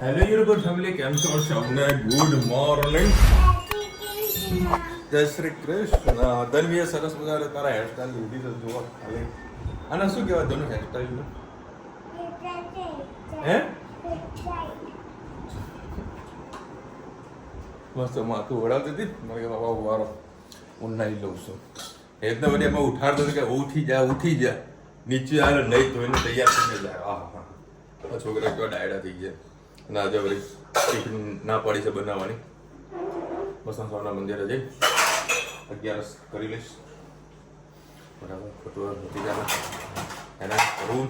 Hello YouTube family, કેમ છો? સૌને ગુડ મોર્નિંગ, જય શ્રી કૃષ્ણ. ધનવીએ સરસ મજાને તારા હેરસ્ટાઈલ લીધી છે, જુઓ ખાલી. આને શું કહેવાય ધનુ હેરસ્ટાઈલનું? હે મસ્ત માથું વળાવતી હતી. મને કે બાબા વારો હું નાહી લઉં છું. એકદમ વડે એમાં ઉઠાડતો હતો કે ઉઠી જા નીચે આવે નહીં ધોઈને તૈયાર થઈને જાય. હા હા, છોકરા કેવા ડાયડા થઈ ગયા. અને આજે વળી ટિફિન ના પડી છે બનાવવાની. વસંત સ્વામિના મંદિરે જઈ 11 કરી લઈશ. બરાબર, ખોટું નથી જાણે એના કરું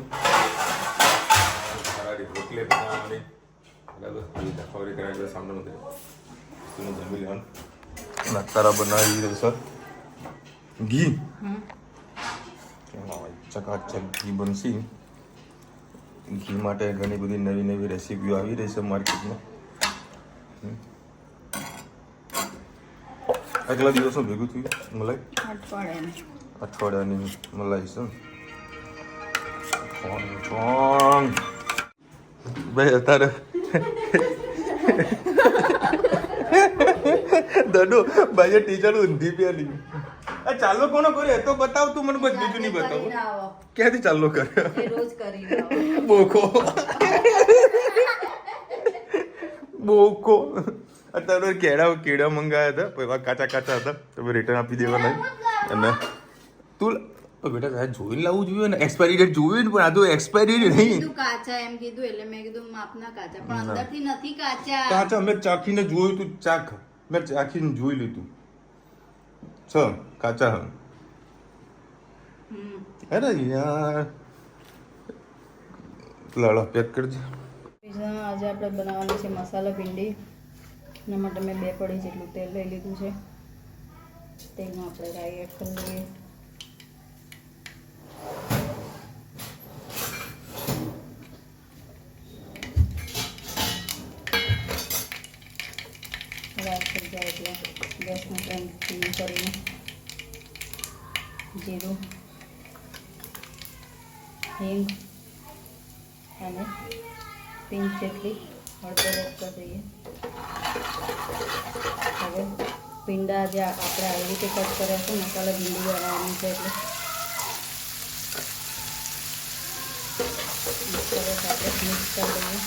સારી રોટલી બનાવવાની. બરાબર, ખબર કરાવી સામને મંદિરે જમી લેવાનું. નાસ્તારા બનાવી રહ્યો સર ઘી ચકાચક ઘી બનશે. ઘી માટે ઘણી બધી નવી નવી રેસીપીઓ આવી રહી છે માર્કેટમાં. આગલા દિવસો ભેગું થયું મલાઈ અઠવાડિયાની મલાઈ છે. ભાઈ અત્યારે દડો ભાઈ ટીચર ઊંધી પેલી ચાલો કોનો કર્યો એ તો બતાવ. તું મને બસ બીજું નહીં બતાવું. ક્યાંથી ચાલો કર્યો? Boko Boko. અત્યારે કેળા મંગાવ્યા હતા, એવા કાચા હતા, તો રિટર્ન આપી દેવાના. અને તું બેટા સાહેબ જોઈને લાવવું જોઈએ ને, એક્સપાયરી ડેટ જોયું ને, પણ આ તો એક્સપાયરી નહીં. કાચા એમ કીધું એટલે મેં કીધું માપના કાચા, પણ અંદરથી નથી કાચા. કાચા મેં ચાખીને જોયું તું. મેં ચાખીને જોઈ લીધું છે કાચા. અરે યાર લાડો પેક કરજે. આજે આપણે બનાવવાની છે મસાલા ભીંડી. એના માટે મેં 2 પડી જેટલું તેલ લઈ લીધું છે. તેલમાં આપણે રાઈ એડ કરી લઈએ. રાઈ થઈ જાય એટલે ગેસનો ફ્લેમ ધીમી કરીને જીરું, હિંગ અને પિંચ જેટલી હળદર એડ કરી દઈએ. હવે ભીંડા જે આપણે આવી રીતે કટ કર્યા છે, મસાલા ભીંડી બનાવવાની છે એટલે સરસ આપણે મિક્સ કરી દઈએ.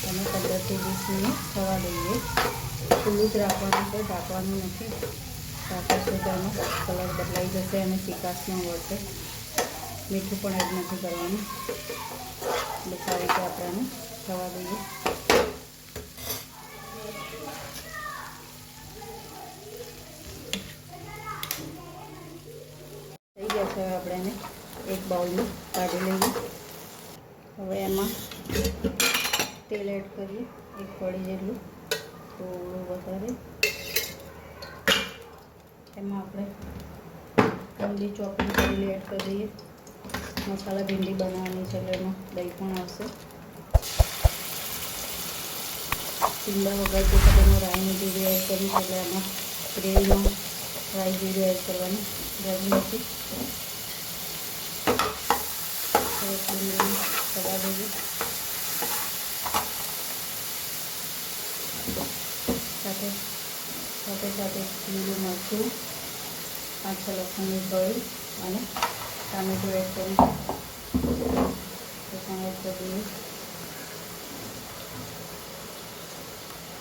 અને 15 થી 20 મિનિટ થવા દઈએ. ખુલ્લું જ રાખવાનું છે, ઢાંકવાનું નથી. ઢાંકાશું તો એનો કલર બદલાઈ જશે અને ચીકાશ ન વળશે. મીઠું પણ એડ નથી કરવાનું. બસ આ રીતે આપણે આને થવા દઈએ. થઈ ગયા છે. હવે આપણે એને એક બાઉલમાં કાઢી લઈએ. હવે એમાં તેલ એડ કરીએ, 1 પડી જેટલું, થોડું વધારે. એમાં આપણે લીલી ચોપડી કરેલી એડ કરી દઈએ. મસાલા ભીંડી બનાવવાની છે એટલે એમાં દહીં પણ આવશે. ભીંડા વગર તો તમે રાઈની જીરું એડ કરી છે એટલે આમાં ગ્રેવીમાં રાઈ જીરું એડ કરવાની જરૂર નથી. ભીંડીને ચલા દઈએ. સાથે લીલું મરચું, 5-6 લસણની કળી અને ટામેટું એડ કરી એડ કરી દઈએ.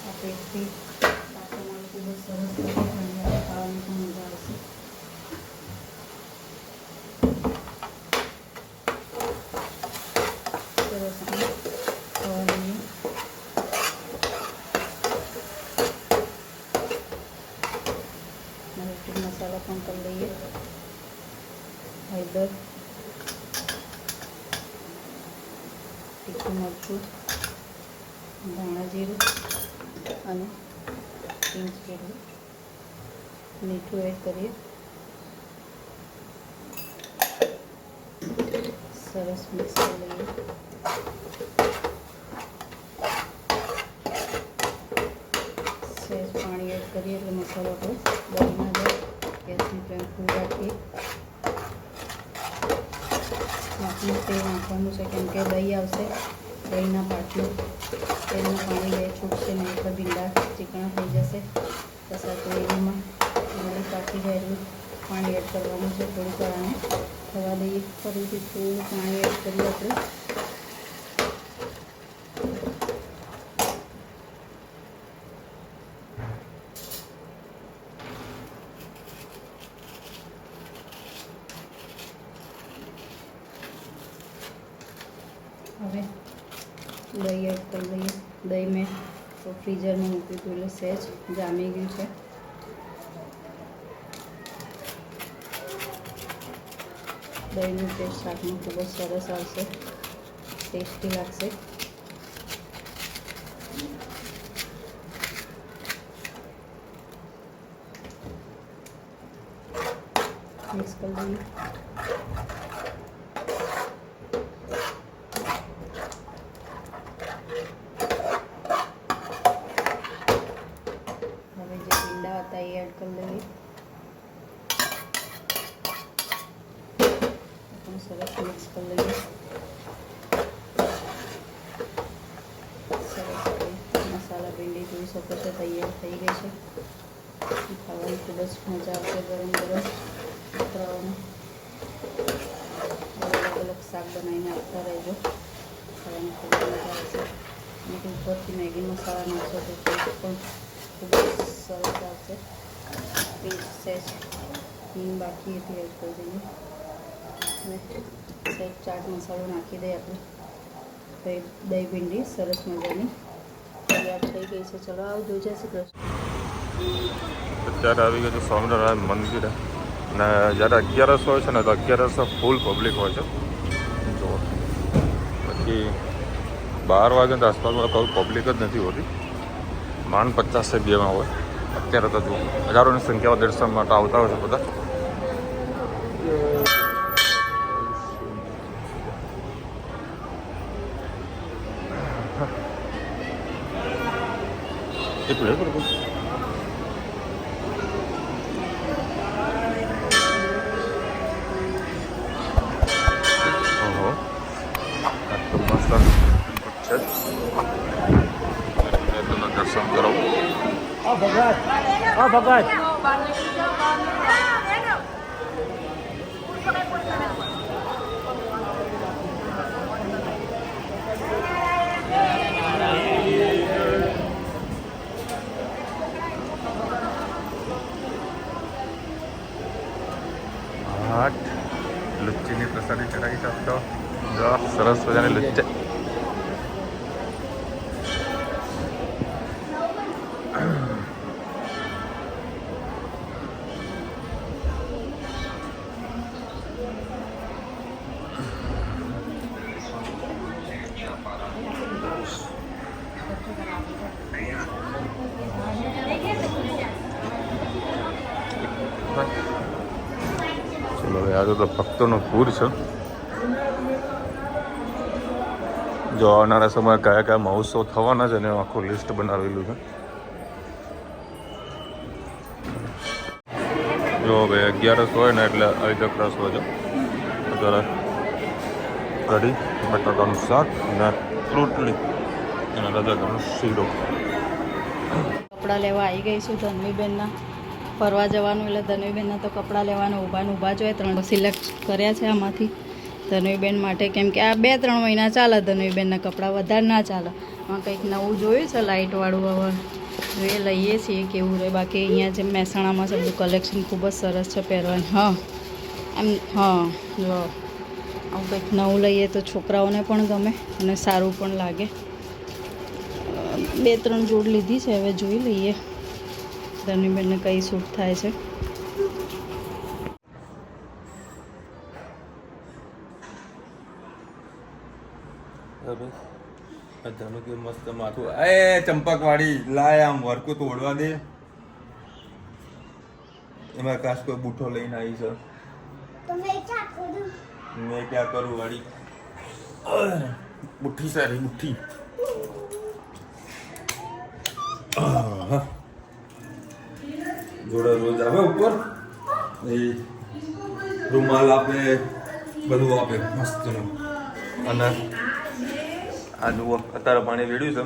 આ પેસ્ટથી શાકમાં ખૂબ જ સરસ લાગે અને ખાવાની પણ મજા આવશે. સરસ ખાવા દઈએ. મસાલા પણ કરી લઈએ. હળદર, તીખું મરચું, ધાણા જીરું અને પિંચ જેટલું મીઠું એડ કરીએ. સરસ મિક્સ કરી લઈએ. સહેજ પાણી એડ કરીએ એટલે મસાલો આપણો બળી ના જાય. ગેસની નાખીએ. આપણું તેલ નાખવાનું છે કેમ કે દહીં આવશે, દહીંના પાટલું તેલનું પાણી બે છૂટશે નહીં એટલે ભીંડા ચીકણા થઈ જશે. બસ આ ગ્રેવીમાં થોડી પાકી જાય એટલું પાણી એડ કરવાનું છે. થોડીક વાર આને થવા દઈએ. ફરીથી થોડું પાણી એડ કરીએ આપણે. હવે દહીં એડ કરી દઈએ. દહીં મેં ફ્રીઝરમાં મૂક્યું હતું એટલે સહેજ જામી ગયું છે. દહીંનું ટેસ્ટ શાકમાં ખૂબ જ સરસ આવશે, ટેસ્ટી લાગશે. મિક્સ કરી દઈએ. એ એડ કરી લઈએ. સરસ મિક્સ કરી લઈએ. સરસ મસાલા ભીંડી જોઈ શકો છો તૈયાર થઈ ગઈ છે. ખાવાની ખૂબ જ મજા આવશે ગરમ ગરમ. છોકરાઓને અલગ અલગ શાક બનાવીને આપતા રહેજો, ખાવાની ખૂબ જ મજા આવશે. અને ઉપરથી મેગી મસાલા નાખશો તો ટેસ્ટ પણ ખૂબ જ સરસ આવશે. પ્લીઝ સહેજ હિંગ બાકી હતી એડ કરી દઈએ અને સહેજ ચાટ મસાલો નાખી દઈએ આપણે. તો દહીં ભીંડી સરસ મજાની તૈયાર થઈ ગઈ છે. ચલો આવજો, જય શ્રી કૃષ્ણ. અત્યારે આવી ગયું છે સ્વામિનારાયણ મંદિર અને જ્યારે 11 હોય છે ને તો 11 ફૂલ પબ્લિક હોય છે. જો પછી 12 વાગ્યા આસપાસમાં કોઈ પબ્લિક જ નથી હોતી. માંડ 50 થી 2માં હોય. અત્યારે તો જો હજારોની સંખ્યામાં દર્શન માટે આવતા હોય છે બધા. એક મિનિટ બરોબર. દર્શન કરાવું. ભગત લુચ્ચીની પ્રસાદી ચડાવી શકતો. સરસ મજાની લુચ્ચા. ચલો હવે આજે તો ભક્તોનો પૂર છે. જો આવનારા સમયે કયા કયા મહોત્સવ થવાના છે એનું આખું લિસ્ટ બનાવેલું છે. જો હવે 11 હોય ને એટલે અડધો ક્લાસ હોય છે. અત્યારે કઢી, બટાકાનું શાક અને રોટલી અને રજાનો શીરો. કપડાં લેવા આવી ગઈ છું ધનવીબેનના. ફરવા જવાનું એટલે ધનવીબેનના તો કપડાં લેવાના ઊભા જોઈએ. 3 સિલેક્ટ કર્યા છે આમાંથી ધનવીબેન માટે, કેમ કે આ 2-3 મહિના ચાલે ધનવીબેનના કપડાં, વધારે ના ચાલે. આમાં કંઈક નવું જોયું છે લાઇટવાળું, હવે જોઈએ લઈએ છીએ કેવું રહે. બાકી અહીંયા જે મહેસાણામાં છે બધું કલેક્શન ખૂબ જ સરસ છે પહેરવાનું. હા એમ હા જો આવું કંઈક નવું લઈએ તો છોકરાઓને પણ ગમે અને સારું પણ લાગે. 2-3 જોડ લીધી છે, હવે જોઈ લઈએ ધનવીબેનને કઈ સૂટ થાય છે. ધનુ કે મસ્ત માથું એ ચંપક વાળી લાય આમ વર્કું તોડવા દે. એમાં કાશ કોઈ બૂઠો લઈને આવી છે. મેં ક્યાં કરું વાળી બુઠ્ઠી સારી બુઠ્ઠી. જોડે રોજ આવે ઉપર એ રૂમાલ આપે, બધું આપે મસ્તનું. અને આ જુઓ અત્યારે પાણી રેડ્યું છે,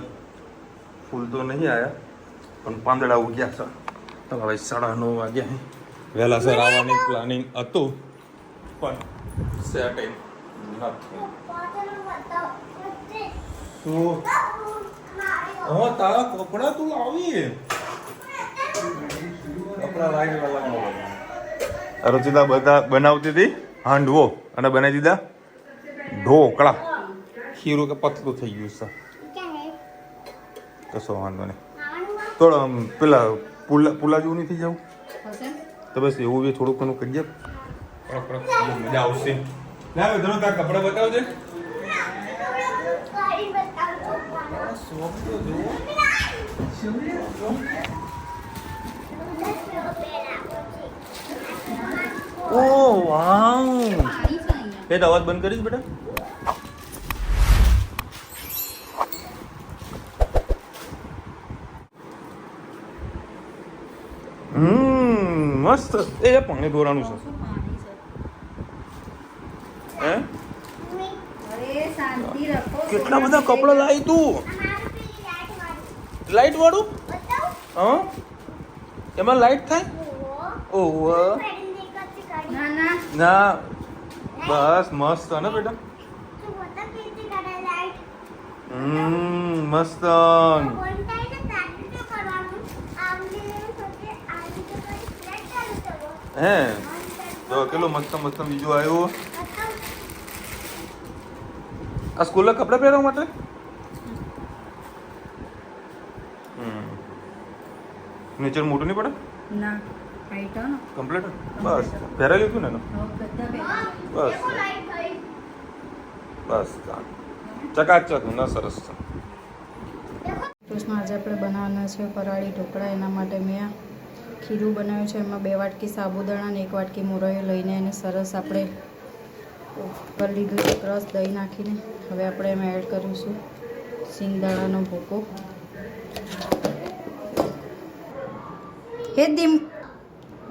ફૂલ તો નહીં આવ્યા પણ પાંદડા ઉગ્યા છે. તો હવે 9:30 વાગ્યા, વહેલા સર આવવાની પ્લાનિંગ હતું પણ સેટિંગ નથી. તો હા તારા કપડા તું લાવી કપડા લાવી વાળા રચિતા બધા બનાવતી હતી હાંડવો અને બનાવી દીધા ઢોકળા. ખીરું કે પતલું થઈ ગયું છે, કશો વાંધો નહીં. થોડો પેલા પુલા જેવું નહીં થઈ જવું તો બસ એવું બી થોડુંક ઘણું કરી દે, મજા આવશે. ના ધણો તાર કપડા બતાવજે. ઓ વાવ, એ અવાજ બંધ કરીશ બેટા. મસ્ત. એ પાણી દોરાનું છે હે. કેટલા બધા કપડા લાવી તું, લાઈટ વાળું. હા એમાં લાઈટ થાય. ઓહો ના બસ મસ્ત ને બેટા. મસ્ત. હે તો કેટલું મસ્ત મસ્ત બીજું આવ્યું. આ સ્કૂલના કપડા પહેરવા માટે. નીચે મોટું નહીં પડે ના, હાઈટ હો ને કમ્પ્લીટ. બસ પહેરાવી લીધું ને એનું. બસ બસ ચકાચક ના સરસ છે. કૃષ્ણ આજે આપણે બનાવવાના છે ફરાળી ઢોકળા. એના માટે મેં ખીરું બનાવ્યું છે. એમાં 2 વાટકી સાબુદાણા અને 1 વાટકી મોરૈયો લઈને એને સરસ આપણે કરી લીધું છે ક્રશ દહીં નાખીને. હવે આપણે એમાં એડ કરીશું સિંગદાણાનો ભૂકો.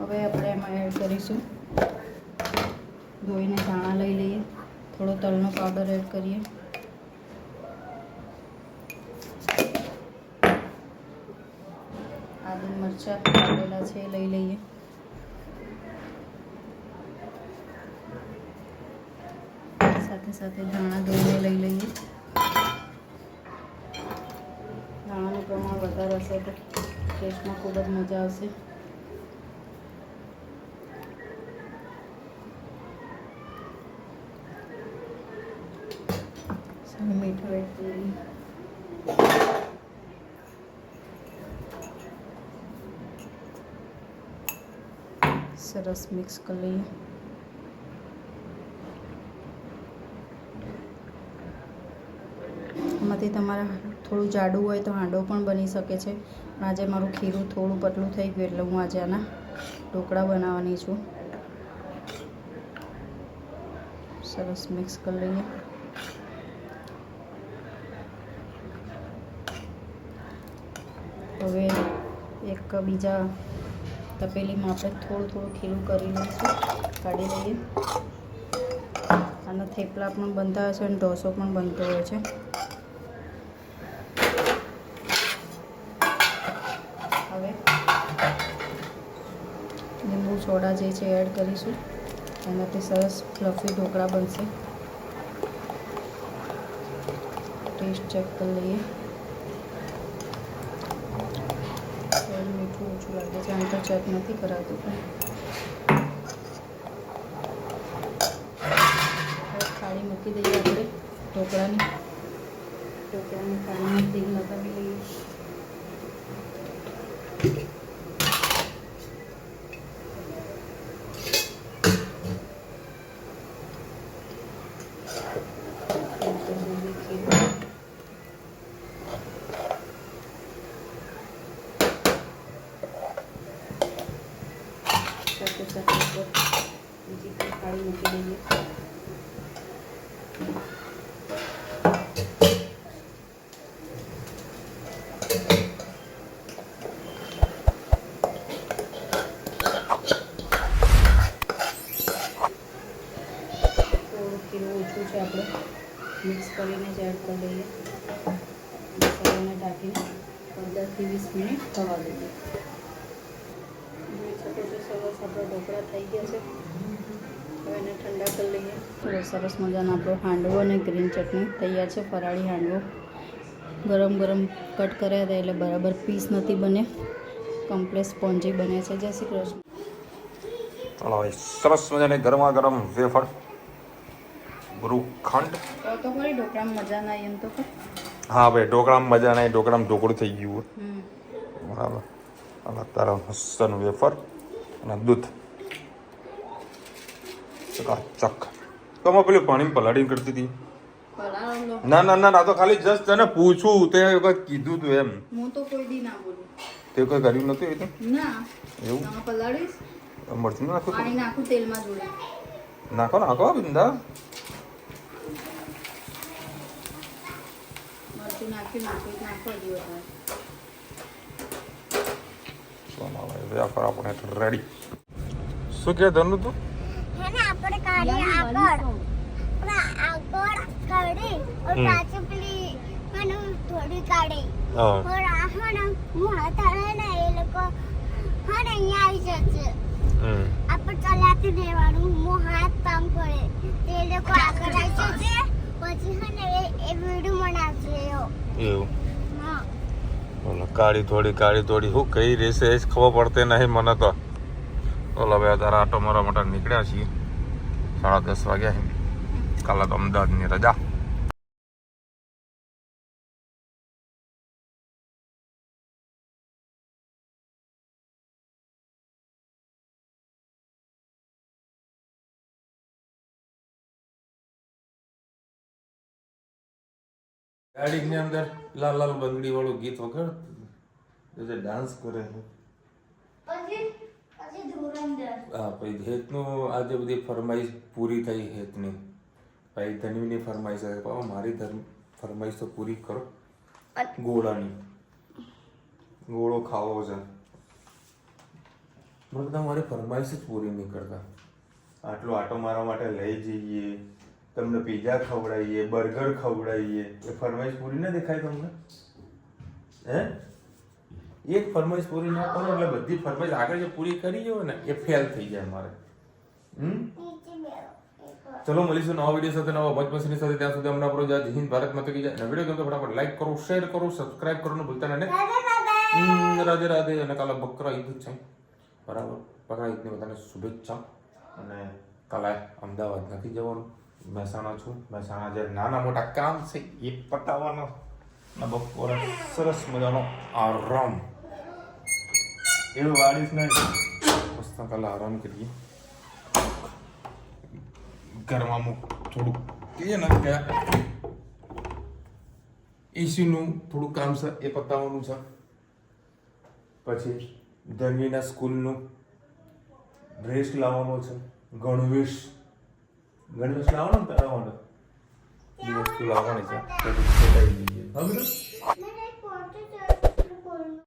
હવે આપણે એમાં એડ કરીશું ધોઈને ધાણા લઈ લઈએ, થોડો તલનો પાવડર એડ કરીએ, આદુ મરચાં કાપેલા છે લઈ લઈએ, સાથે સાથે ધાણા ધોઈને લઈ લઈએ. ધાણાનું પ્રમાણ વધારે હશે તો ટેસ્ટમાં ખૂબ જ મજા આવશે. મીઠું એડ કરીએ. સરસ મિક્સ કરી લઈએ. એમાંથી તમારે થોડું જાડું હોય તો હાંડવો પણ બની શકે છે. પણ આજે મારું ખીરું થોડું પતલું થઈ ગયું એટલે હું આજે આના ઢોકળા બનાવવાની છું. સરસ મિક્સ કરી લઈએ. હવે એક બીજા તપેલીમાં આપણે થોડું ખીરું કરી લઈશું, કાઢી લઈએ. આના થેપલા પણ બનતા હોય છે અને ઢોસો પણ બનતો હોય છે. હવે લીંબુ સોડા જે છે એડ કરીશું, એનાથી સરસ ફ્લફી ઢોકળા બનશે. ટેસ્ટ ચેક કરી લઈએ. મીઠું ઓછું લાગે છે, આમ તો ચેક નથી કરાતું પણ થાળી મૂકી દઈએ આપણે ઢોકળાની થાળીમાં તેલ લગાવી લઈએ. સાથે સાથે બીજી થાળી મૂકી દઈએ. મિક્સ કરીને જ એડ કરી દઈએ. મસાલાને ઢાંકીને 15 થી 20 મિનિટ થવા દઈએ. જોઈ શકો છો સરસ આપણા ઢોકળા થઈ ગયા છે. હવે એને ઠંડા કરી લઈએ. સરસ મજાનો આપણો હાંડવો અને ગ્રીન ચટણી તૈયાર છે. ફરાળી હાંડવો ગરમ ગરમ કટ કર્યા હતા એટલે બરાબર પીસ નથી બને, કમ્પ્લેટ સ્પોન્જી બને છે. જય શ્રી કૃષ્ણ. ચાલો હવે સરસ મજાની ગરમા ગરમ વેફર ગુરુખંડ. તો ખરી ઢોકળામાં મજા ના આવી એમ તો કર. હા ભાઈ, ઢોકળામાં મજા નહીં, ઢોકળામાં ઢોકળું થઈ ગયું. હમ. બરાબર. અને તારા હસન વેફર અને દૂધ ચક. તો પેલું પાણી પલાળી કરતી હતી. પલાળ લો. ના ના ના ના, તો ખાલી જસ્ટ તને પૂછું, તે વખત કીધું તું એમ. હું તો કોઈ દી ના બોલું. તે કોઈ કર્યું નતું એ તો. ના એવું તમે પલાળીશ. મરચું નાખું પાણી નાખું તેલમાં જોડે. નાખો નાખો બિંદા. મરચું નાખી નાખો હજી વધારે. વેફર આપણે રેડી. શું કે ધનુ તું? है ना આપણે કાઢી આગળ કાઢી और પાછી પેલી મને થોડી કાઢી હા. और આ હે મોણા તાળે ને એ લોકો હે ને અહીંયા આવી જશે. આપણે ચલાતી દેવાનું, મો હાથ કામ કરે તે લોકો આગળ આવી જશે. પછી હે ને એ વિડિયો બનાવશે એવું. હા. બોલો કાળી થોડી શું કઈ રહેશે એ જ ખબર પડતી નહીં મને તો. બોલો ભાઈ, તારા આટો મારવા માટે નીકળ્યા છીએ. 10:30 વાગ્યા છે. કાલે તો અમદાવાદની રજા. ગાડીની અંદર લાલ લાલ બંગડી વાળું ગીત વગર જે ડાન્સ કરે છે. પછી ધુરંધર. હા, પછી હેતનું આજે બધી ફરમાઈશ પૂરી થઈ હેતની. ભાઈ ધનવીની ફરમાઈશ આવે, પણ મારી ફરમાઈશ તો પૂરી કરો. ગોળાની ગોળો ખાવો છે. મને બધા મારી ફરમાઈશ જ પૂરી નહીં કરતા. આટલો આટો મારવા માટે લઈ જઈએ, તમને પીઝા ખવડાવીએ, બર્ગર ખવડાવીએ, એ ફરમાઈશ પૂરી ના દેખાય તમને? હે? એક ફરમાઈશ પૂરી ના કરો એટલે બધી ફરમાઈશ આગળ જે પૂરી કરી હોય ને એ ફેલ થઈ જાય મારે. ચલો મળીશું નવા વિડીયો સાથે, નવા મોજ મસ્તીની સાથે. ત્યાં સુધી અમને આપણો જય હિન્દ, ભારત માતા કી જય. અને વિડીયો ગમતો ફટાફટ લાઈક કરો, શેર કરો, સબસ્ક્રાઇબ કરવાનું ભૂલતા નહીં. રાધે રાધે. અને કાલે બકરા ઈદ છે, બરાબર? બકરા ઈદની બધાને શુભેચ્છા. અને કાલે અમદાવાદ નથી જવાનું, મહેસાણા છું. મહેસાણા જે નાના મોટા કામ છે એ પતાવવાનો. બપોરે સરસ મજાનો આરામ. એવું વાળીશ નહીં, મસ્ત કાલે આરામ કરીએ. ઘરમાં થોડુંક કહીએ ને કે એસીનું થોડું કામ છે એ પતાવવાનું છે. પછી ધનવીના સ્કૂલનું ડ્રેસ લાવવાનો છે. ગણવેશ લાવવાનો ને તારા માટે એ વસ્તુ લાવવાની છે.